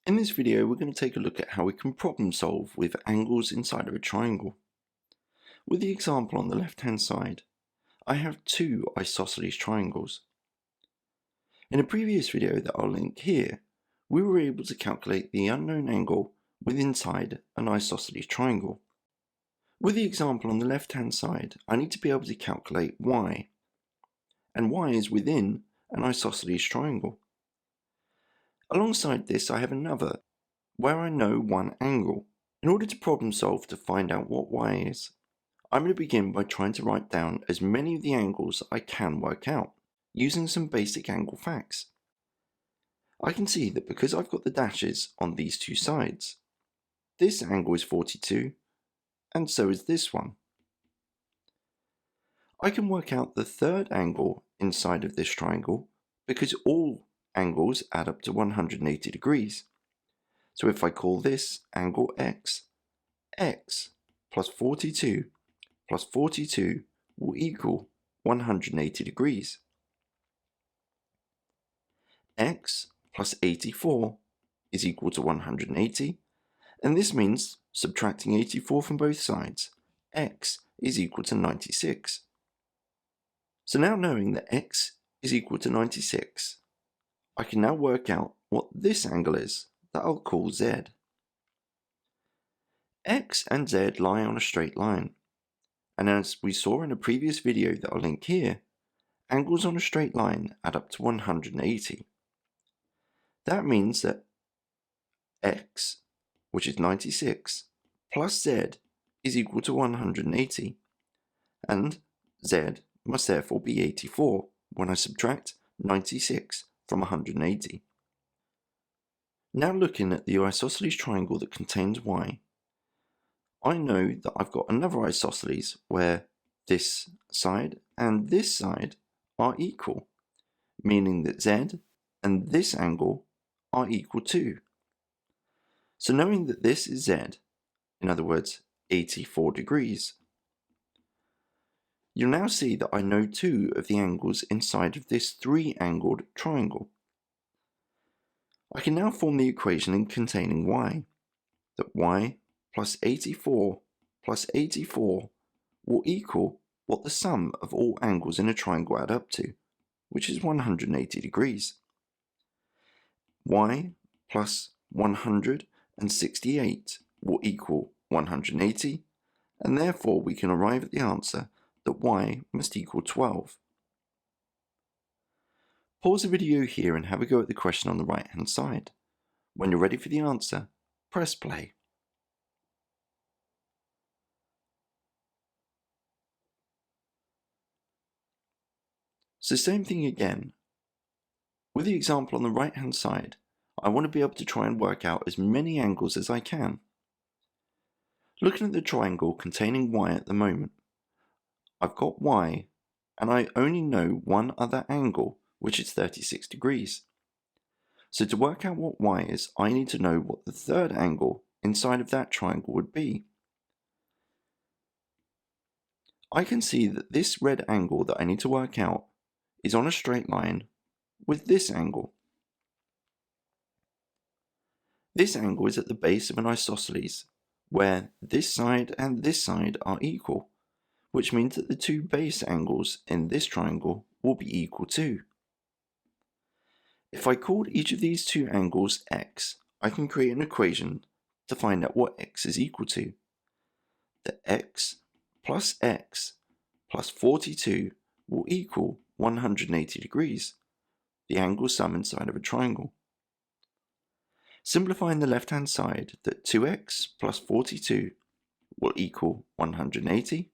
In this video, we're going to take a look at how we can problem solve with angles inside of a triangle. With the example on the left-hand side, I have two isosceles triangles. In a previous video that I'll link here, we were able to calculate the unknown angle with inside an isosceles triangle. With the example on the left-hand side, I need to be able to calculate y, and y is within an isosceles triangle. Alongside this, I have another where I know one angle. In order to problem solve to find out what y is, I'm going to begin by trying to write down as many of the angles I can work out, using some basic angle facts. I can see that because I've got the dashes on these two sides, this angle is 42, and so is this one. I can work out the third angle inside of this triangle because all angles add up to 180 degrees. So if I call this angle x, x plus 42 plus 42 will equal 180 degrees. X plus 84 is equal to 180, and this means, subtracting 84 from both sides, x is equal to 96. So now knowing that x is equal to 96, I can now work out what this angle is that I'll call z. X and z lie on a straight line, and as we saw in a previous video that I'll link here, angles on a straight line add up to 180. That means that x, which is 96, plus z is equal to 180, and z must therefore be 84 when I subtract 96 from 180. Now looking at the isosceles triangle that contains y, I know that I've got another isosceles where this side and this side are equal, meaning that z and this angle are equal too. So knowing that this is z, in other words 84 degrees, you'll now see that I know two of the angles inside of this three-angled triangle. I can now form the equation containing y, that y plus 84 plus 84 will equal what the sum of all angles in a triangle add up to, which is 180 degrees. Y plus 168 will equal 180, and therefore we can arrive at the answer that y must equal 12. Pause the video here and have a go at the question on the right hand side. When you're ready for the answer, press play. So same thing again. With the example on the right hand side, I want to be able to try and work out as many angles as I can. Looking at the triangle containing y at the moment, I've got y and I only know one other angle, which is 36 degrees. So to work out what y is, I need to know what the third angle inside of that triangle would be. I can see that this red angle that I need to work out is on a straight line with this angle. This angle is at the base of an isosceles, where this side and this side are equal, which means that the two base angles in this triangle will be equal too. If I called each of these two angles x, I can create an equation to find out what x is equal to. That x plus 42 will equal 180 degrees, the angle sum inside of a triangle. Simplifying the left-hand side, that 2x plus 42 will equal 180.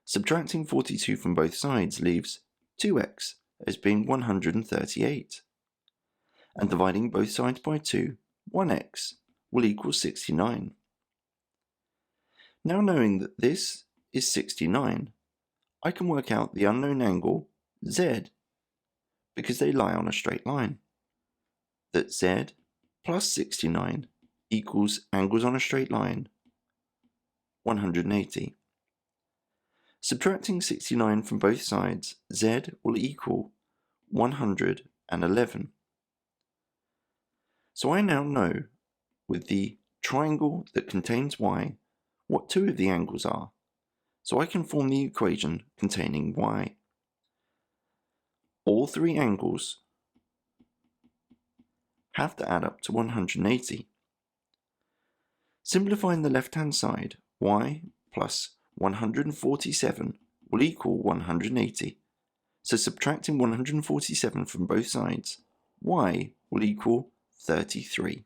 Subtracting 42 from both sides leaves 2x as being 138. And dividing both sides by 2, 1x will equal 69. Now knowing that this is 69, I can work out the unknown angle z, because they lie on a straight line. That z plus 69 equals angles on a straight line, 180. Subtracting 69 from both sides, z will equal 111. So I now know, with the triangle that contains y, what two of the angles are. So I can form the equation containing y. All three angles have to add up to 180. Simplifying the left-hand side, y plus 147 will equal 180. So subtracting 147 from both sides, y will equal 33.